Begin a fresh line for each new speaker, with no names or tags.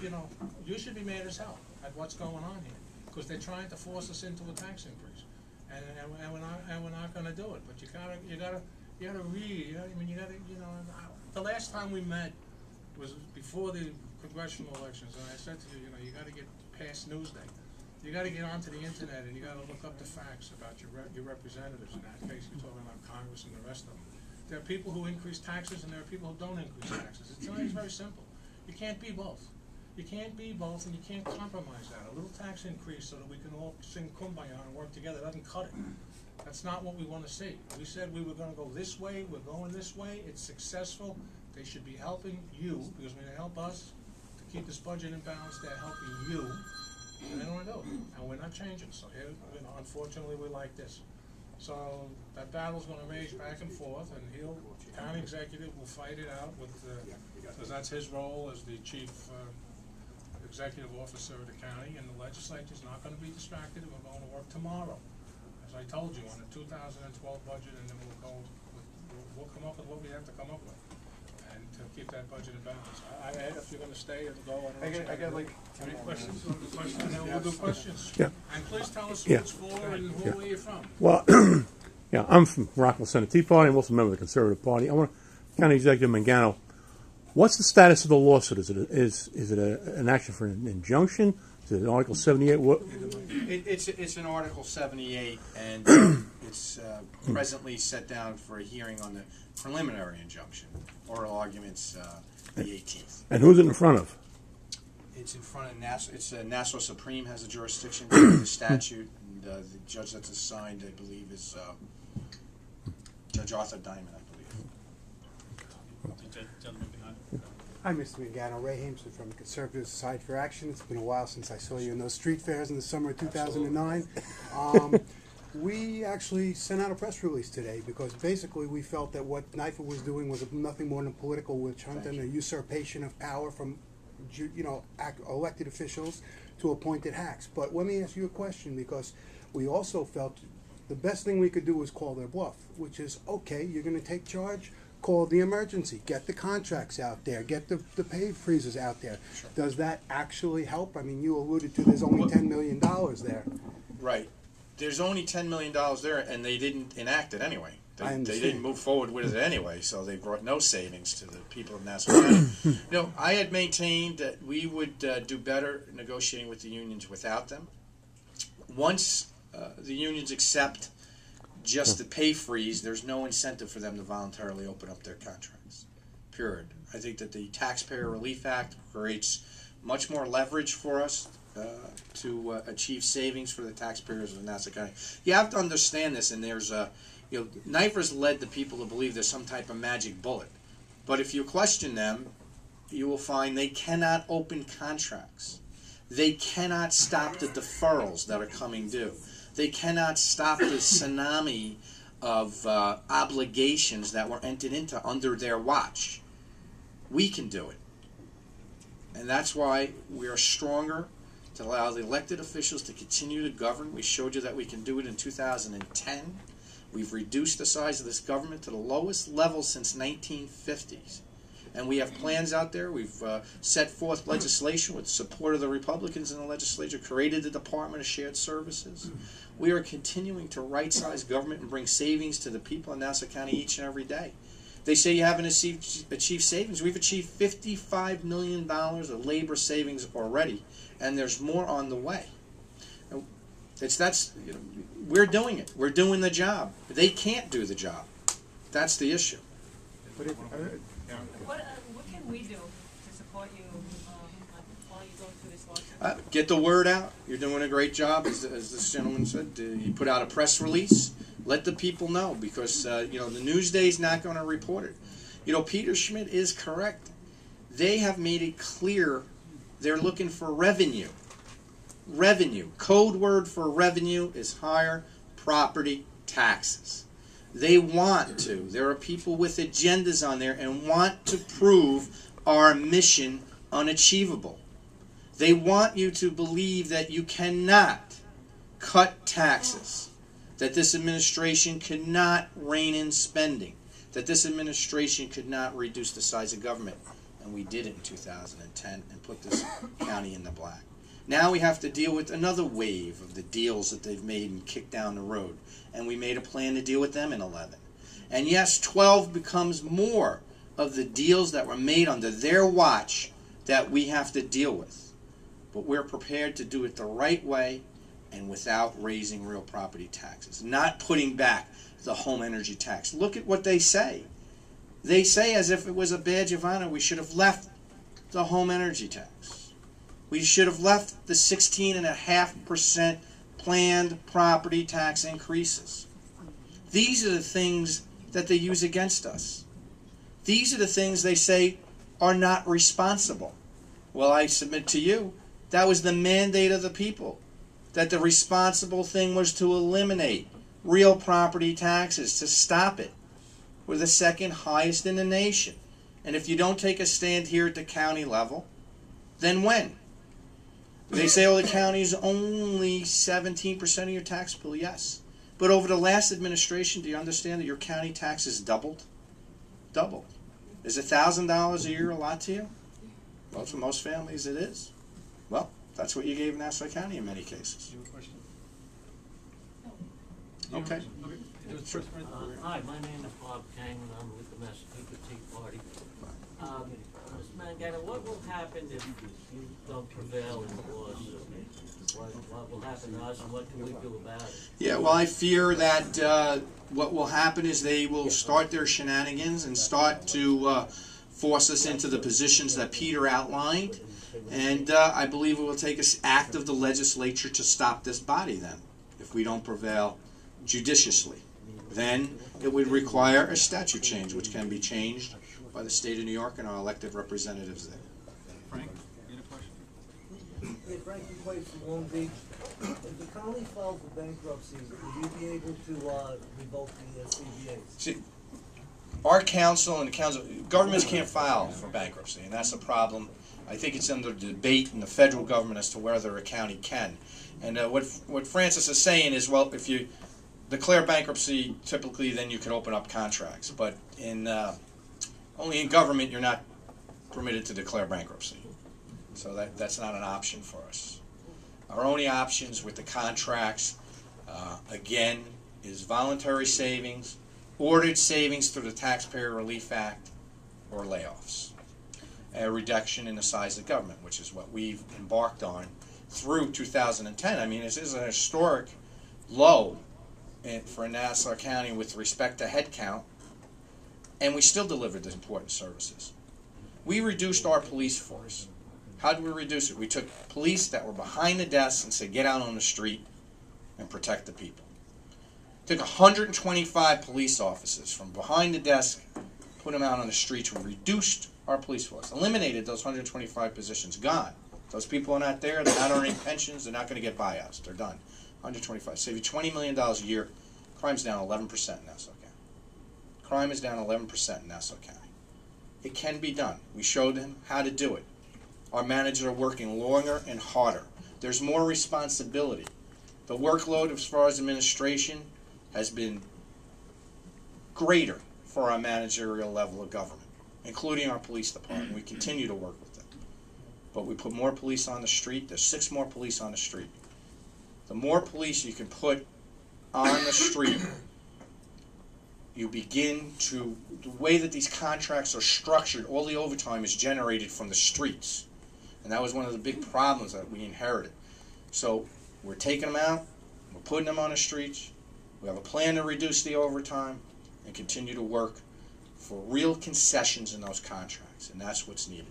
you know, you should be mad as hell at what's going on here, because they're trying to force us into a tax increase, and we're not going to do it. But you gotta read. You know, I mean, you gotta, you know. The last time we met was before the congressional elections, and I said to you, you know, you got to get past Newsday. You got to get onto the internet and you got to look up the facts about your representatives. In that case, you're talking about Congress and the rest of them. There are people who increase taxes and there are people who don't increase taxes. It's very simple. You can't be both. You can't be both, and you can't compromise that. A little tax increase so that we can all sing Kumbaya and work together doesn't cut it. That's not what we want to see. We said we were going to go this way. We're going this way. It's successful. They should be helping you, because when they help us to keep this budget in balance, they're helping you. And they don't want to do it, and we're not changing. So here, you know, unfortunately, we're like this. So that battle's going to rage back and forth, and the county executive will fight it out with, because that's his role as the chief executive officer of the county, and the legislature's not going to be distracted, and we're going to work tomorrow, as I told you, on the 2012 budget, and then we'll come up with what we have to come up with, and to keep that budget in balance. Ed, if you're going to stay or go,
I got like
any questions? And then we'll do questions.
Yeah.
And please tell us who it's for and where you're from.
Well, yeah, I'm from Rockville Center Tea Party. I'm also a member of the Conservative Party. I want County Executive Mangano. What's the status of the lawsuit? Is it an action for an injunction? Is it an Article 78? What?
It's an Article 78, and it's presently set down for a hearing on the preliminary injunction. Oral arguments the 18th.
And who's it in front of?
It's in front of Nassau. It's Nassau Supreme has a jurisdiction for the statute, and the judge that's assigned, I believe, is Judge Arthur Diamond, I believe.
The gentleman behind.
Hi, Mr. Mangano. Ray Hameson from the Conservative Society for Action. It's been a while since I saw you in those street fairs in the summer of 2009. We actually sent out a press release today because basically we felt that what NIFA was doing was nothing more than a political witch hunt and a usurpation of power from, you know, elected officials to appointed hacks. But let me ask you a question, because we also felt the best thing we could do was call their bluff, which is, okay, you're going to take charge, call the emergency, get the contracts out there, get the pay freezes out there.
Sure.
Does that actually help? I mean, you alluded to there's only $10 million there.
Right. There's only $10 million there, and they didn't enact it anyway. They didn't move forward with it anyway, so they brought no savings to the people of Nassau County. You know, I had maintained that we would do better negotiating with the unions without them. Once the unions accept just the pay freeze, there's no incentive for them to voluntarily open up their contracts, period. I think that the Taxpayer Relief Act creates much more leverage for us to achieve savings for the taxpayers of Nassau County. You have to understand this, and there's you know, NIFA's led the people to believe there's some type of magic bullet. But if you question them, you will find they cannot open contracts. They cannot stop the deferrals that are coming due. They cannot stop the tsunami of obligations that were entered into under their watch. We can do it. And that's why we are stronger to allow the elected officials to continue to govern. We showed you that we can do it in 2010. We've reduced the size of this government to the lowest level since 1950s. And we have plans out there. We've set forth legislation with the support of the Republicans in the legislature, created the Department of Shared Services. We are continuing to right-size government and bring savings to the people in Nassau County each and every day. They say you haven't achieved savings. We've achieved $55 million of labor savings already, and there's more on the way. You know, we're doing it. We're doing the job. They can't do the job. That's the issue.
But if,
what can we do to support you while you go through this lawsuit?
Get the word out. You're doing a great job, as this gentleman said. You put out a press release. Let the people know, because you know, the Newsday is not going to report it. You know, Peter Schmitt is correct. They have made it clear they're looking for revenue. Revenue. Code word for revenue is higher property taxes. They want to. There are people with agendas on there and want to prove our mission unachievable. They want you to believe that you cannot cut taxes, that this administration could not rein in spending, that this administration could not reduce the size of government. and we did it in 2010 and put this county in the black. Now we have to deal with another wave of the deals that they've made and kicked down the road, and we made a plan to deal with them in 11. And yes, 12 becomes more of the deals that were made under their watch that we have to deal with. But we're prepared to do it the right way and without raising real property taxes, not putting back the home energy tax. Look at what they say. They say, as if it was a badge of honor, we should have left the home energy tax. We should have left the 16.5% planned property tax increases. These are the things that they use against us. These are the things they say are not responsible. Well, I submit to you, that was the mandate of the people, that the responsible thing was to eliminate real property taxes, to stop it. We're the second highest in the nation. And if you don't take a stand here at the county level, then when? They say, oh, the county is only 17% of your tax bill. Yes. But over the last administration, do you understand that your county taxes doubled? Doubled. Is $1,000 a year a lot to you? Well, for most families it is. Well, that's what you gave Nassau County in many cases.
You have a question?
Okay.
Hi, my name is Bob Kang, and I'm with the Massachusetts Tea Party. Mr. Mangano, what will happen if you don't prevail in the lawsuit? What will happen to us, and what can we do about it?
Yeah, well, I fear that what will happen is they will start their shenanigans and start to force us into the positions that Peter outlined. And I believe it will take an act of the legislature to stop this body then, if we don't prevail judiciously. Then it would require a statute change, which can be changed by the state of New York and our elected representatives there.
Frank, you had a question?
Hey, Frank, you play from Long Beach. If the county filed for bankruptcy, would you be able to revoke the CBAs?
See, our council and the council, governments can't file for bankruptcy, and that's a problem. I think it's under debate in the federal government as to whether a county can. And what Francis is saying is, well, if you declare bankruptcy, typically then you can open up contracts. But in only in government you're not permitted to declare bankruptcy. So that's not an option for us. Our only options with the contracts, again, is voluntary savings, ordered savings through the Taxpayer Relief Act, or layoffs. A reduction in the size of government, which is what we've embarked on through 2010. I mean, this is a historic low for Nassau County with respect to headcount, and we still delivered the important services. We reduced our police force. How did we reduce it? We took police that were behind the desks and said, get out on the street and protect the people. Took 125 police officers from behind the desk, put them out on the streets, and reduced our police force. Eliminated those 125 positions. Gone. Those people are not there. They're not earning pensions. They're not going to get buyouts. They're done. 125. Save you $20 million a year. Crime's down 11% in Nassau County. Crime is down 11% in Nassau County. It can be done. We showed them how to do it. Our managers are working longer and harder. There's more responsibility. The workload as far as administration has been greater for our managerial level of government, including our police department. We continue to work with them. But we put more police on the street. There's 6 more police on the street. The more police you can put on the street, you begin to, the way that these contracts are structured, all the overtime is generated from the streets. And that was one of the big problems that we inherited. So we're taking them out, we're putting them on the streets, we have a plan to reduce the overtime, and continue to work for real concessions in those contracts. And that's what's needed.